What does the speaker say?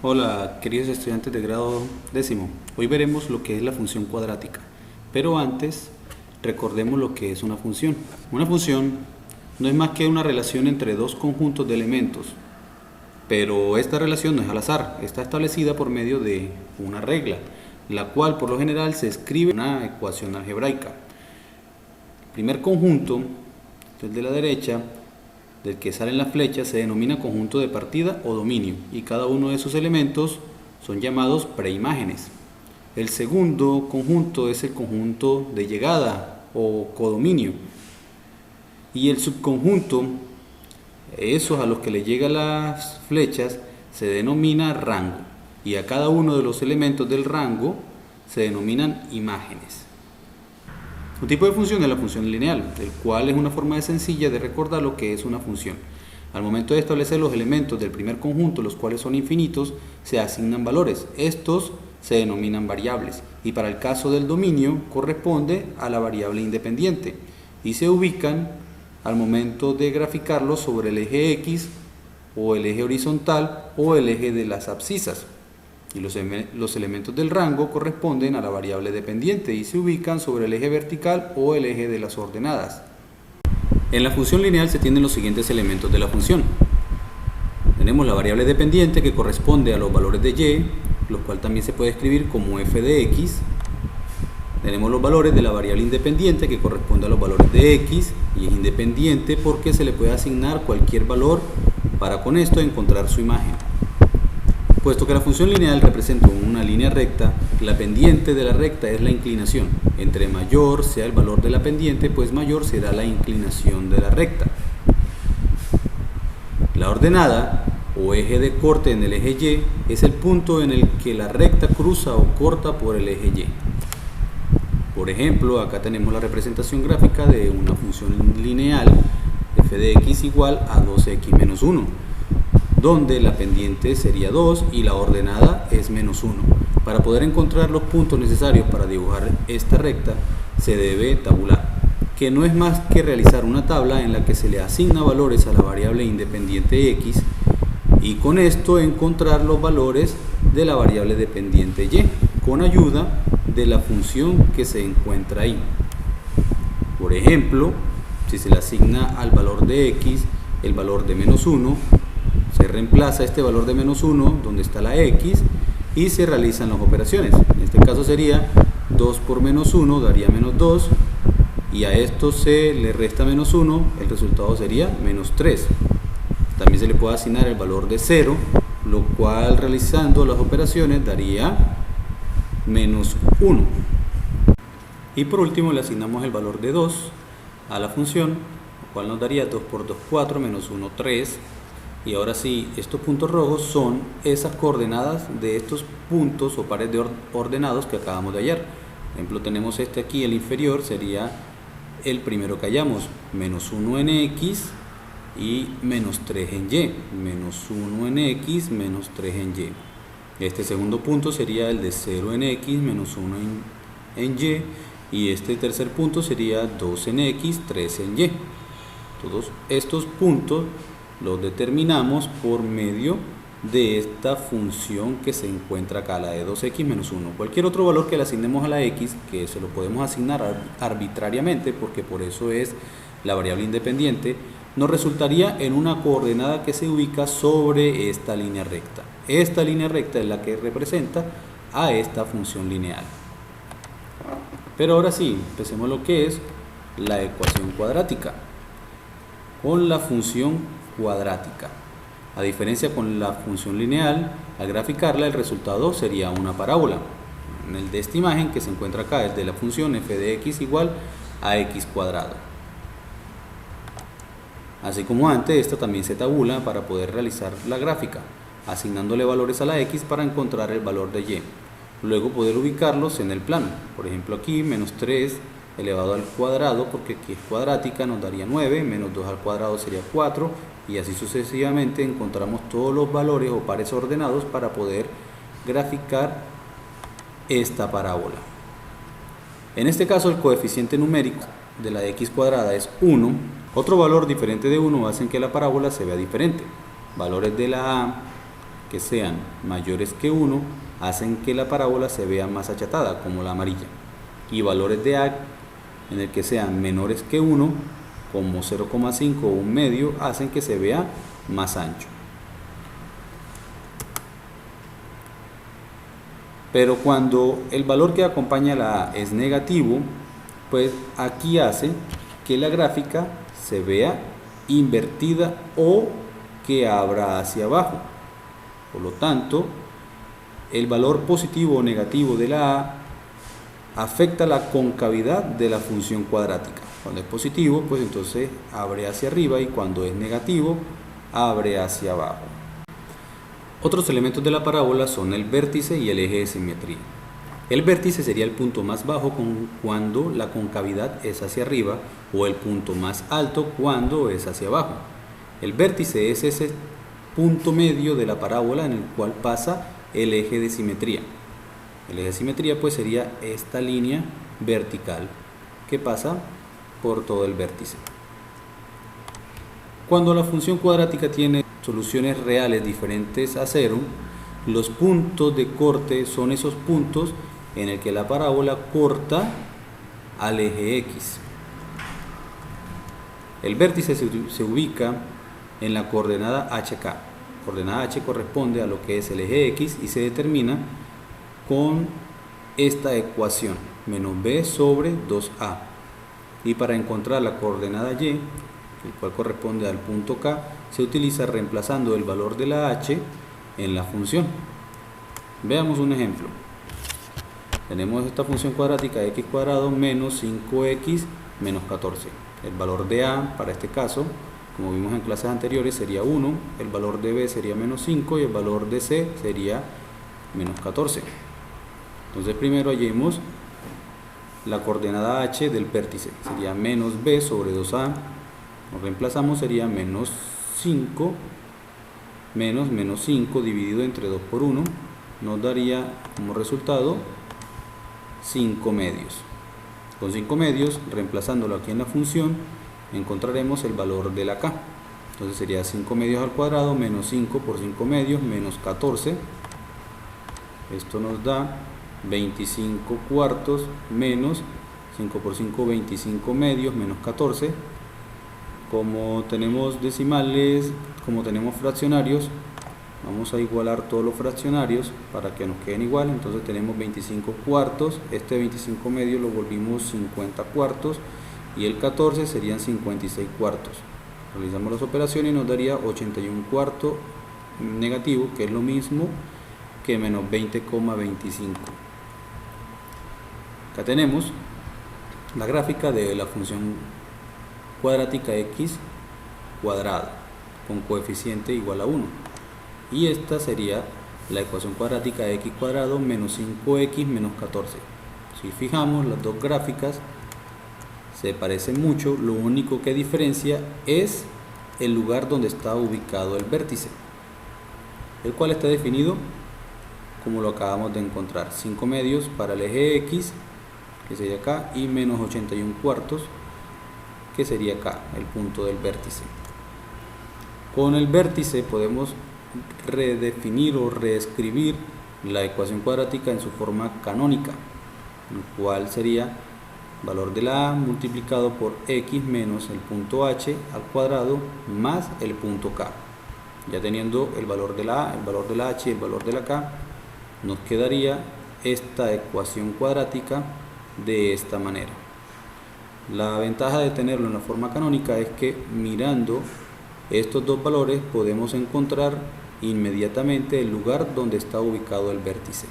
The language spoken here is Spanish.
Hola, queridos estudiantes de grado décimo. Hoy veremos lo que es la función cuadrática, pero antes recordemos lo que es una función. Una función no es más que una relación entre dos conjuntos de elementos, pero esta relación no es al azar, está establecida por medio de una regla, la cual por lo general se escribe en una ecuación algebraica. El primer conjunto, el de la derecha, del que salen las flechas, se denomina conjunto de partida o dominio, y cada uno de sus elementos son llamados preimágenes. El segundo conjunto es el conjunto de llegada o codominio, y el subconjunto, esos a los que le llegan las flechas, se denomina rango, y a cada uno de los elementos del rango se denominan imágenes. Un tipo de función es la función lineal, el cual es una forma sencilla de recordar lo que es una función. Al momento de establecer los elementos del primer conjunto, los cuales son infinitos, se asignan valores. Estos se denominan variables, y para el caso del dominio corresponde a la variable independiente, y se ubican al momento de graficarlos sobre el eje X, o el eje horizontal, o el eje de las abscisas. Y los elementos del rango corresponden a la variable dependiente y se ubican sobre el eje vertical o el eje de las ordenadas. En la función lineal se tienen los siguientes elementos de la función. Tenemos la variable dependiente que corresponde a los valores de y, los cuales también se puede escribir como f de x. Tenemos los valores de la variable independiente que corresponde a los valores de x y es independiente porque se le puede asignar cualquier valor para con esto encontrar su imagen. Puesto que la función lineal representa una línea recta, la pendiente de la recta es la inclinación. Entre mayor sea el valor de la pendiente, pues mayor será la inclinación de la recta. La ordenada, o eje de corte en el eje Y, es el punto en el que la recta cruza o corta por el eje Y. Por ejemplo, acá tenemos la representación gráfica de una función lineal, f de x igual a 2x menos 1. Donde la pendiente sería 2 y la ordenada es menos 1. Para poder encontrar los puntos necesarios para dibujar esta recta, se debe tabular, que no es más que realizar una tabla en la que se le asigna valores a la variable independiente x y con esto encontrar los valores de la variable dependiente y con ayuda de la función que se encuentra ahí. Por ejemplo, si se le asigna al valor de x el valor de menos 1, se reemplaza este valor de menos 1 donde está la x y se realizan las operaciones. En este caso sería 2 por menos 1 daría menos 2 y a esto se le resta menos 1, el resultado sería menos 3. También se le puede asignar el valor de 0, lo cual realizando las operaciones daría menos 1. Y por último le asignamos el valor de 2 a la función, lo cual nos daría 2 por 2, 4, menos 1, 3. Y ahora sí, estos puntos rojos son esas coordenadas de estos puntos o pares de ordenados que acabamos de hallar. Por ejemplo, tenemos este aquí, el inferior, sería el primero que hallamos, menos 1 en x y menos 3 en y. Menos 1 en x, menos 3 en y. Este segundo punto sería el de 0 en x, menos 1 en y. Y este tercer punto sería 2 en x, 3 en y. Todos estos puntos los determinamos por medio de esta función que se encuentra acá, la de 2x menos 1. Cualquier otro valor que le asignemos a la x, que se lo podemos asignar arbitrariamente, porque por eso es la variable independiente, nos resultaría en una coordenada que se ubica sobre esta línea recta. Esta línea recta es la que representa a esta función lineal. Pero ahora sí, empecemos lo que es la ecuación cuadrática con la función cuadrática. A diferencia con la función lineal, al graficarla el resultado sería una parábola. En el de esta imagen que se encuentra acá es de la función f de x igual a x cuadrado. Así como antes, esta también se tabula para poder realizar la gráfica, asignándole valores a la x para encontrar el valor de y. Luego poder ubicarlos en el plano. Por ejemplo aquí menos 3 elevado al cuadrado, porque aquí es cuadrática, nos daría 9, menos 2 al cuadrado sería 4, y así sucesivamente encontramos todos los valores o pares ordenados para poder graficar esta parábola. En este caso el coeficiente numérico de la x cuadrada es 1. Otro valor diferente de 1 hacen que la parábola se vea diferente. Valores de la a que sean mayores que 1 hacen que la parábola se vea más achatada, como la amarilla, y valores de A en el que sean menores que 1, como 0,5 o 1 medio, hacen que se vea más ancho. Pero cuando el valor que acompaña la A es negativo, pues aquí hace que la gráfica se vea invertida o que abra hacia abajo. Por lo tanto, el valor positivo o negativo de la A afecta la concavidad de la función cuadrática. Cuando es positivo, pues entonces abre hacia arriba, y cuando es negativo, abre hacia abajo. Otros elementos de la parábola son el vértice y el eje de simetría. El vértice sería el punto más bajo cuando la concavidad es hacia arriba, o el punto más alto cuando es hacia abajo. El vértice es ese punto medio de la parábola en el cual pasa el eje de simetría. El eje de simetría pues sería esta línea vertical que pasa por todo el vértice. Cuando la función cuadrática tiene soluciones reales diferentes a 0, los puntos de corte son esos puntos en el que la parábola corta al eje X. El vértice se ubica en la coordenada HK. Coordenada H corresponde a lo que es el eje X y se determina con esta ecuación, menos b sobre 2a. Y para encontrar la coordenada Y, el cual corresponde al punto K, se utiliza reemplazando el valor de la H en la función. Veamos un ejemplo. Tenemos esta función cuadrática x cuadrado menos 5x menos 14. El valor de A para este caso, como vimos en clases anteriores, sería 1, el valor de B sería menos 5 y el valor de C sería menos 14. Entonces primero hallemos la coordenada H del vértice, sería menos B sobre 2A, lo reemplazamos, sería menos 5 menos 5 dividido entre 2 por 1, nos daría como resultado 5 medios. Con 5 medios, reemplazándolo aquí en la función, encontraremos el valor de la K. Entonces sería 5 medios al cuadrado menos 5 por 5 medios menos 14. Esto nos da 25 cuartos menos 5 por 5, 25 medios menos 14. Como tenemos decimales, como tenemos fraccionarios, vamos a igualar todos los fraccionarios para que nos queden igual. Entonces tenemos 25 cuartos, este 25 medios lo volvimos 50 cuartos y el 14 serían 56 cuartos. Realizamos las operaciones y nos daría 81 cuartos negativo, que es lo mismo que menos 20,25. Acá tenemos la gráfica de la función cuadrática x cuadrado con coeficiente igual a 1, y esta sería la ecuación cuadrática de x cuadrado menos 5x menos 14. Si fijamos, las dos gráficas se parecen mucho, lo único que diferencia es el lugar donde está ubicado el vértice, el cual está definido como lo acabamos de encontrar: 5 medios para el eje X, que sería acá, y menos 81 cuartos, que sería acá, el punto del vértice. Con el vértice podemos redefinir o reescribir la ecuación cuadrática en su forma canónica, el cual sería valor de la A multiplicado por x menos el punto h al cuadrado más el punto k. Ya teniendo el valor de la A, el valor de la h y el valor de la k, nos quedaría esta ecuación cuadrática de esta manera. La ventaja de tenerlo en la forma canónica es que mirando estos dos valores podemos encontrar inmediatamente el lugar donde está ubicado el vértice.